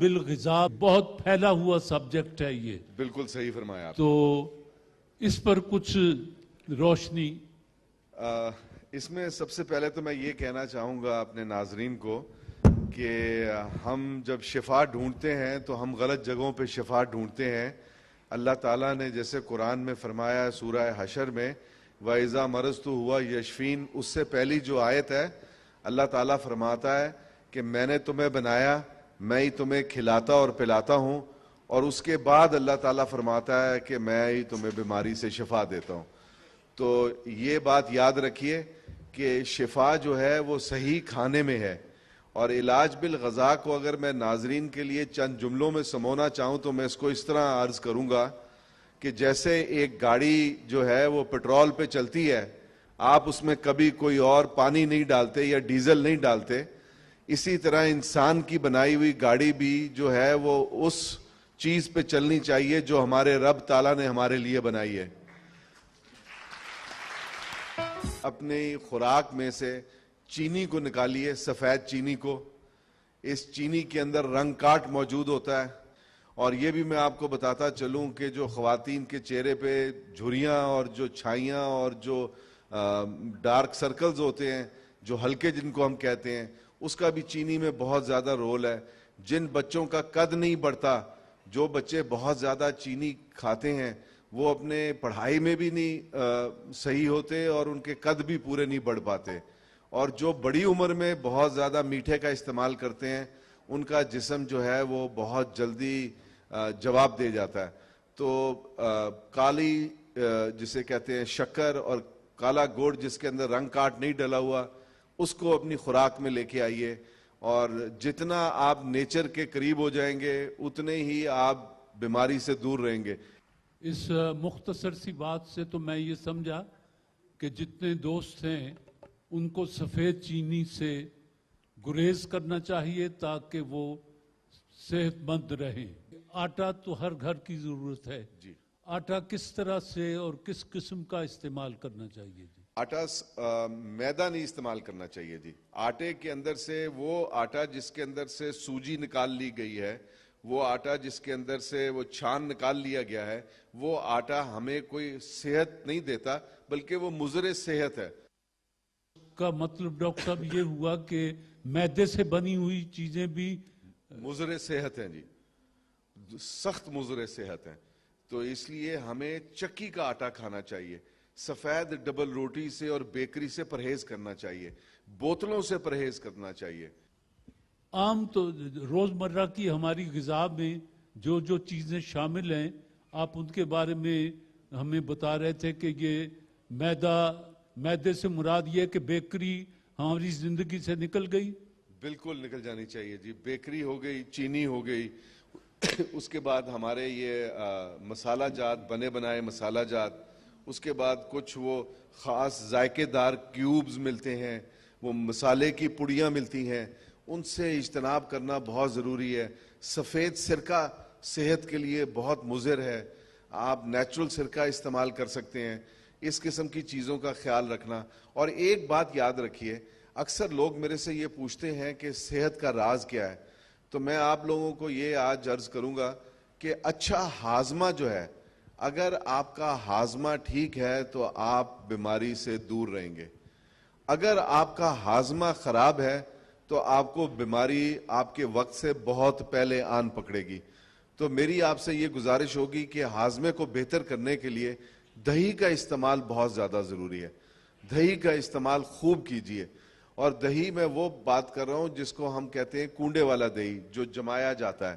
بالغذا بہت پھیلا ہوا سبجیکٹ ہے یہ. بالکل صحیح فرمایا آپ. تو اس پر کچھ روشنی. اس میں سب سے پہلے تو میں یہ کہنا چاہوں گا اپنے ناظرین کو کہ ہم جب شفا ڈھونڈتے ہیں تو ہم غلط جگہوں پہ شفا ڈھونڈتے ہیں. اللہ تعالیٰ نے جیسے قرآن میں فرمایا ہے سورہ حشر میں وَإِذَا مَرَضْتُ هُوَ يَشْفِينِ، اس سے پہلی جو آیت ہے اللہ تعالیٰ فرماتا ہے کہ میں نے تمہیں بنایا، میں ہی تمہیں کھلاتا اور پلاتا ہوں، اور اس کے بعد اللہ تعالیٰ فرماتا ہے کہ میں ہی تمہیں بیماری سے شفا دیتا ہوں. تو یہ بات یاد رکھیے کہ شفا جو ہے وہ صحیح کھانے میں ہے. اور علاج بالغذا کو اگر میں ناظرین کے لیے چند جملوں میں سمونا چاہوں تو میں اس کو اس طرح عرض کروں گا کہ جیسے ایک گاڑی جو ہے وہ پیٹرول پہ چلتی ہے، آپ اس میں کبھی کوئی اور پانی نہیں ڈالتے یا ڈیزل نہیں ڈالتے، اسی طرح انسان کی بنائی ہوئی گاڑی بھی جو ہے وہ اس چیز پہ چلنی چاہیے جو ہمارے رب تعالیٰ نے ہمارے لیے بنائی ہے. اپنی خوراک میں سے چینی کو نکالیے، سفید چینی کو. اس چینی کے اندر رنگ کاٹ موجود ہوتا ہے. اور یہ بھی میں آپ کو بتاتا چلوں کہ جو خواتین کے چہرے پہ جھریاں اور جو چھائیاں اور جو ڈارک سرکلز ہوتے ہیں، جو ہلکے جن کو ہم کہتے ہیں، اس کا بھی چینی میں بہت زیادہ رول ہے. جن بچوں کا قد نہیں بڑھتا، جو بچے بہت زیادہ چینی کھاتے ہیں، وہ اپنے پڑھائی میں بھی نہیں صحیح ہوتے اور ان کے قد بھی پورے نہیں بڑھ پاتے. اور جو بڑی عمر میں بہت زیادہ میٹھے کا استعمال کرتے ہیں، ان کا جسم جو ہے وہ بہت جلدی جواب دے جاتا ہے. تو کالی جسے کہتے ہیں شکر اور کالا گوڑ جس کے اندر رنگ کاٹ نہیں ڈلا ہوا، اس کو اپنی خوراک میں لے کے آئیے. اور جتنا آپ نیچر کے قریب ہو جائیں گے اتنے ہی آپ بیماری سے دور رہیں گے. اس مختصر سی بات سے تو میں یہ سمجھا کہ جتنے دوست ہیں ان کو سفید چینی سے گریز کرنا چاہیے تاکہ وہ صحت مند رہیں. آٹا تو ہر گھر کی ضرورت ہے. جی. آٹا کس طرح سے اور کس قسم کا استعمال کرنا چاہیے؟ جی. آٹا میدا نہیں استعمال کرنا چاہیے. جی. آٹے کے اندر سے وہ آٹا جس کے اندر سے سوجی نکال لی گئی ہے، وہ آٹا جس کے اندر سے وہ چھان نکال لیا گیا ہے، وہ آٹا ہمیں کوئی صحت نہیں دیتا بلکہ وہ مضر صحت ہے. کا مطلب ڈاکٹر صاحب یہ ہوا کہ میدے سے بنی ہوئی چیزیں بھی مضر صحت ہیں. جی، سخت مضر صحت ہیں. تو اس لیے ہمیں چکی کا آٹا کھانا چاہیے، سفید ڈبل روٹی سے اور بیکری سے پرہیز کرنا چاہیے، بوتلوں سے پرہیز کرنا چاہیے. عام تو روزمرہ کی ہماری غذا میں جو جو چیزیں شامل ہیں آپ ان کے بارے میں ہمیں بتا رہے تھے کہ یہ میدے سے مراد یہ کہ بیکری ہماری زندگی سے نکل گئی. بالکل نکل جانی چاہیے. جی، بیکری ہو گئی، چینی ہو گئی، اس کے بعد ہمارے یہ مسالہ جات، بنے بنائے مسالہ جات، اس کے بعد کچھ وہ خاص ذائقے دار کیوبز ملتے ہیں، وہ مسالے کی پڑیاں ملتی ہیں، ان سے اجتناب کرنا بہت ضروری ہے. سفید سرکہ صحت کے لیے بہت مضر ہے، آپ نیچرل سرکہ استعمال کر سکتے ہیں. اس قسم کی چیزوں کا خیال رکھنا. اور ایک بات یاد رکھیے، اکثر لوگ میرے سے یہ پوچھتے ہیں کہ صحت کا راز کیا ہے. تو میں آپ لوگوں کو یہ آج عرض کروں گا کہ اچھا ہاضمہ جو ہے، اگر آپ کا ہاضمہ ٹھیک ہے تو آپ بیماری سے دور رہیں گے. اگر آپ کا ہاضمہ خراب ہے تو آپ کو بیماری آپ کے وقت سے بہت پہلے آن پکڑے گی. تو میری آپ سے یہ گزارش ہوگی کہ ہاضمے کو بہتر کرنے کے لیے دہی کا استعمال بہت زیادہ ضروری ہے. دہی کا استعمال خوب کیجیے. اور دہی میں وہ بات کر رہا ہوں جس کو ہم کہتے ہیں کنڈے والا دہی، جو جمایا جاتا ہے،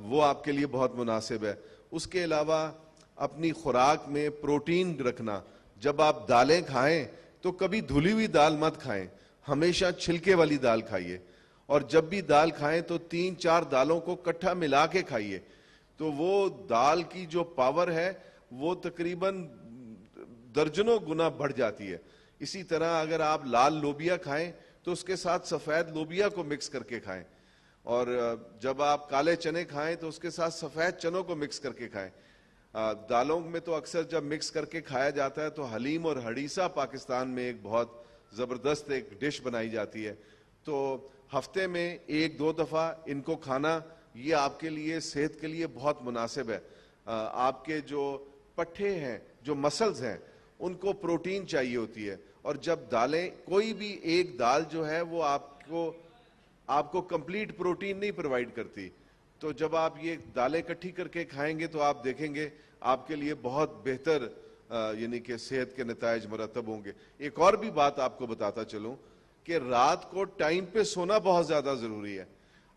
وہ آپ کے لیے بہت مناسب ہے. اس کے علاوہ اپنی خوراک میں پروٹین رکھنا. جب آپ دالیں کھائیں تو کبھی دھلی ہوئی دال مت کھائیں، ہمیشہ چھلکے والی دال کھائیے. اور جب بھی دال کھائیں تو 3-4 دالوں کو کٹھا ملا کے کھائیے. تو وہ دال کی جو پاور ہے وہ تقریباً درجنوں گنا بڑھ جاتی ہے. اسی طرح اگر آپ لال لوبیا کھائیں تو اس کے ساتھ سفید لوبیا کو مکس کر کے کھائیں. اور جب آپ کالے چنے کھائیں تو اس کے ساتھ سفید چنوں کو مکس کر کے کھائیں. دالوں میں تو اکثر جب مکس کر کے کھایا جاتا ہے تو حلیم اور ہڑیسہ پاکستان میں ایک بہت زبردست ایک ڈش بنائی جاتی ہے. تو ہفتے میں 1-2 دفعہ ان کو کھانا یہ آپ کے لیے صحت کے لیے بہت مناسب ہے. آپ کے جو پٹھے ہیں, جو مسلز ہیں, ان کو پروٹین چاہیے ہوتی ہے, اور جب دالیں, کوئی بھی ایک دال جو ہے وہ آپ کو کمپلیٹ پروٹین نہیں پرووائڈ کرتی. تو جب آپ یہ دالیں اکٹھی کر کے کھائیں گے تو آپ دیکھیں گے آپ کے لیے بہت بہتر یعنی کہ صحت کے نتائج مرتب ہوں گے. ایک اور بھی بات آپ کو بتاتا چلوں کہ رات کو ٹائم پہ سونا بہت زیادہ ضروری ہے.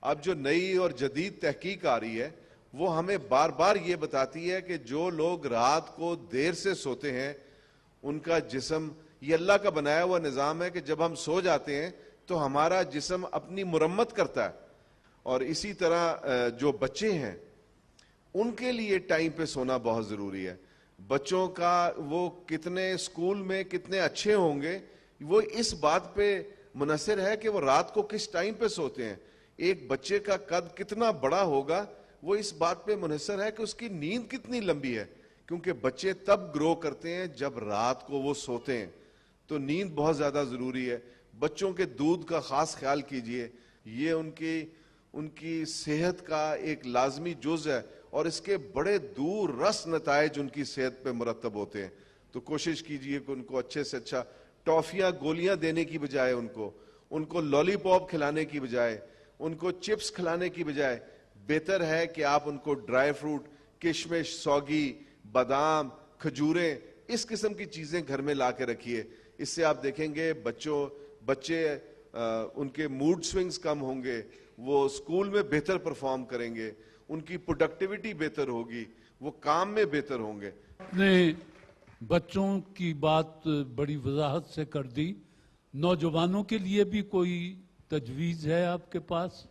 اب جو نئی اور جدید تحقیق آ رہی ہے وہ ہمیں بار بار یہ بتاتی ہے کہ جو لوگ رات کو دیر سے سوتے ہیں ان کا جسم, یہ اللہ کا بنایا ہوا نظام ہے کہ جب ہم سو جاتے ہیں تو ہمارا جسم اپنی مرمت کرتا ہے. اور اسی طرح جو بچے ہیں ان کے لیے ٹائم پہ سونا بہت ضروری ہے. بچوں کا وہ کتنے اسکول میں کتنے اچھے ہوں گے وہ اس بات پہ منحصر ہے کہ وہ رات کو کس ٹائم پہ سوتے ہیں. ایک بچے کا قد کتنا بڑا ہوگا وہ اس بات پہ منحصر ہے کہ اس کی نیند کتنی لمبی ہے, کیونکہ بچے تب گرو کرتے ہیں جب رات کو وہ سوتے ہیں. تو نیند بہت زیادہ ضروری ہے. بچوں کے دودھ کا خاص خیال کیجئے, یہ ان کی صحت کا ایک لازمی جز ہے, اور اس کے بڑے دور رس نتائج ان کی صحت پہ مرتب ہوتے ہیں. تو کوشش کیجئے کہ ان کو اچھے سے اچھا ٹافیاں, گولیاں دینے کی بجائے ان کو لالی پاپ کھلانے کی بجائے, ان کو چپس کھلانے کی بجائے بہتر ہے کہ آپ ان کو ڈرائی فروٹ, کشمش, سوگی, بادام, کھجوریں, اس قسم کی چیزیں گھر میں لا کے رکھیے. اس سے آپ دیکھیں گے بچے ان کے موڈ سوئنگز کم ہوں گے, وہ اسکول میں بہتر پرفارم کریں گے, ان کی پروڈکٹیوٹی بہتر ہوگی, وہ کام میں بہتر ہوں گے. نے بچوں کی بات بڑی وضاحت سے کر دی. نوجوانوں کے لیے بھی کوئی تجویز ہے آپ کے پاس؟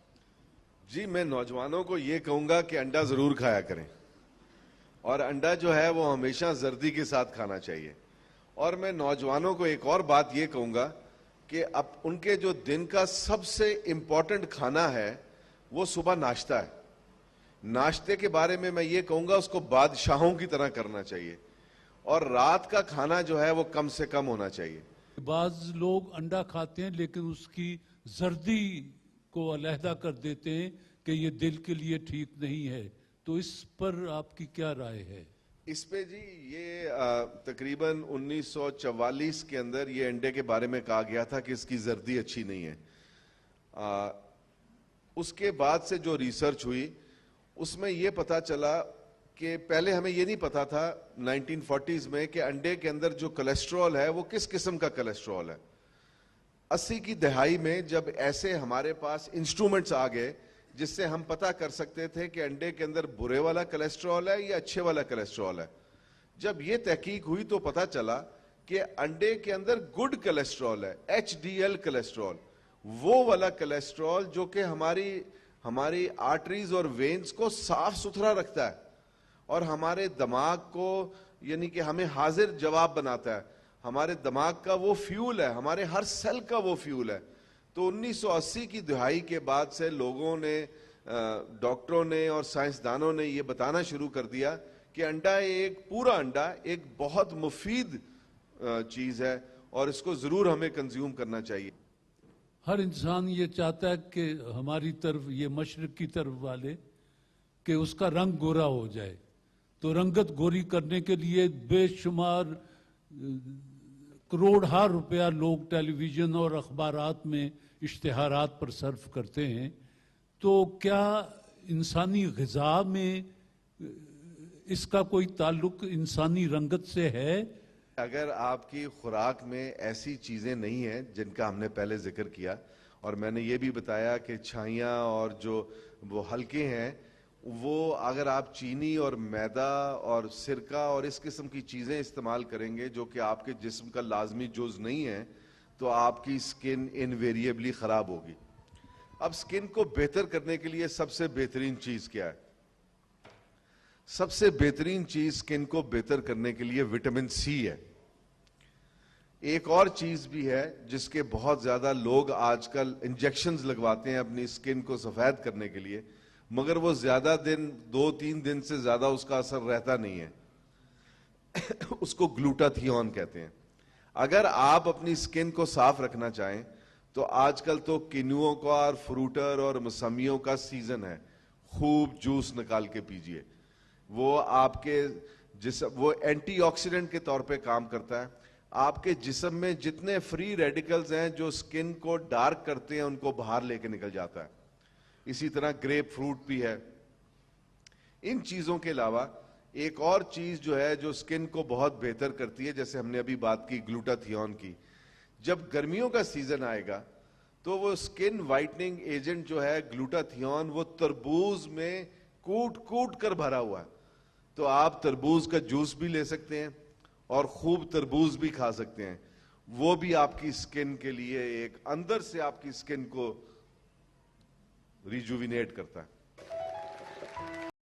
جی, میں نوجوانوں کو یہ کہوں گا کہ انڈا ضرور کھایا کریں, اور انڈا جو ہے وہ ہمیشہ زردی کے ساتھ کھانا چاہیے. اور میں نوجوانوں کو ایک اور بات یہ کہوں گا کہ اب ان کے جو دن کا سب سے امپورٹنٹ کھانا ہے وہ صبح ناشتہ ہے. ناشتے کے بارے میں یہ کہوں گا اس کو بادشاہوں کی طرح کرنا چاہیے, اور رات کا کھانا جو ہے وہ کم سے کم ہونا چاہیے. بعض لوگ انڈا کھاتے ہیں لیکن اس کی زردی کو علیحدہ کر دیتے ہیں کہ یہ دل کے لیے ٹھیک نہیں ہے, تو اس پر آپ کی کیا رائے ہے؟ اس پہ جی, یہ تقریباً 1944 کے اندر یہ انڈے کے بارے میں کہا گیا تھا کہ اس کی زردی اچھی نہیں ہے. اس کے بعد سے جو ریسرچ ہوئی اس میں یہ پتا چلا کہ پہلے ہمیں یہ نہیں پتا تھا 1940s میں کہ انڈے کے اندر جو کولیسٹرول ہے وہ کس قسم کا کولیسٹرول ہے. 80 کی دہائی میں جب ایسے ہمارے پاس انسٹرومنٹس آ گئے جس سے ہم پتہ کر سکتے تھے کہ انڈے کے اندر برے والا کولیسٹرول ہے یا اچھے والا کولیسٹرول ہے, جب یہ تحقیق ہوئی تو پتہ چلا کہ انڈے کے اندر گڈ کولیسٹرول ہے, HDL کولیسٹرول, وہ والا کولیسٹرول جو کہ ہماری آرٹریز اور وینز کو صاف ستھرا رکھتا ہے اور ہمارے دماغ کو یعنی کہ ہمیں حاضر جواب بناتا ہے. ہمارے دماغ کا وہ فیول ہے, ہمارے ہر سیل کا وہ فیول ہے. تو 1980 کی دہائی کے بعد سے لوگوں نے, ڈاکٹروں نے اور سائنسدانوں نے یہ بتانا شروع کر دیا کہ انڈا, ایک پورا انڈا ایک بہت مفید چیز ہے اور اس کو ضرور ہمیں کنزیوم کرنا چاہیے. ہر انسان یہ چاہتا ہے کہ ہماری طرف, یہ مشرق کی طرف والے, کہ اس کا رنگ گورا ہو جائے. تو رنگت گوری کرنے کے لیے بے شمار کروڑہا روپیہ لوگ ٹیلی ویژن اور اخبارات میں اشتہارات پر صرف کرتے ہیں. تو کیا انسانی غذا میں اس کا کوئی تعلق انسانی رنگت سے ہے؟ اگر آپ کی خوراک میں ایسی چیزیں نہیں ہیں جن کا ہم نے پہلے ذکر کیا, اور میں نے یہ بھی بتایا کہ چھائیاں اور جو وہ ہلکے ہیں, وہ اگر آپ چینی اور میدا اور سرکہ اور اس قسم کی چیزیں استعمال کریں گے جو کہ آپ کے جسم کا لازمی جز نہیں ہے, تو آپ کی سکن انویریبلی خراب ہوگی. اب سکن کو بہتر کرنے کے لیے سب سے بہترین چیز کیا ہے؟ سب سے بہترین چیز سکن کو بہتر کرنے کے لیے وٹامن سی ہے. ایک اور چیز بھی ہے جس کے بہت زیادہ لوگ آج کل انجیکشنز لگواتے ہیں اپنی سکن کو سفید کرنے کے لیے, مگر وہ زیادہ دن, 2-3 دن سے زیادہ اس کا اثر رہتا نہیں ہے. اس کو گلوٹاتھیون کہتے ہیں. اگر آپ اپنی سکن کو صاف رکھنا چاہیں تو آج کل تو کینوؤں کا اور فروٹر اور موسمیوں کا سیزن ہے، خوب جوس نکال کے پیجئے. وہ آپ کے جسم، وہ اینٹی آکسیڈنٹ کے طور پہ کام کرتا ہے. آپ کے جسم میں جتنے فری ریڈیکلز ہیں جو سکن کو ڈارک کرتے ہیں ان کو باہر لے کے نکل جاتا ہے. اسی طرح گریپ فروٹ بھی ہے. ان چیزوں کے علاوہ ایک اور چیز جو ہے جو سکن کو بہت بہتر کرتی ہے، جیسے ہم نے ابھی بات کی گلوٹاتھیون کی، جب گرمیوں کا سیزن آئے گا تو وہ سکن وائٹننگ ایجنٹ جو ہے گلوٹاتھیون، وہ تربوز میں کوٹ کوٹ کر بھرا ہوا ہے. تو آپ تربوز کا جوس بھی لے سکتے ہیں اور خوب تربوز بھی کھا سکتے ہیں. وہ بھی آپ کی سکن کے لیے ایک اندر سے آپ کی سکن کو ریجوینیٹ کرتا ہے.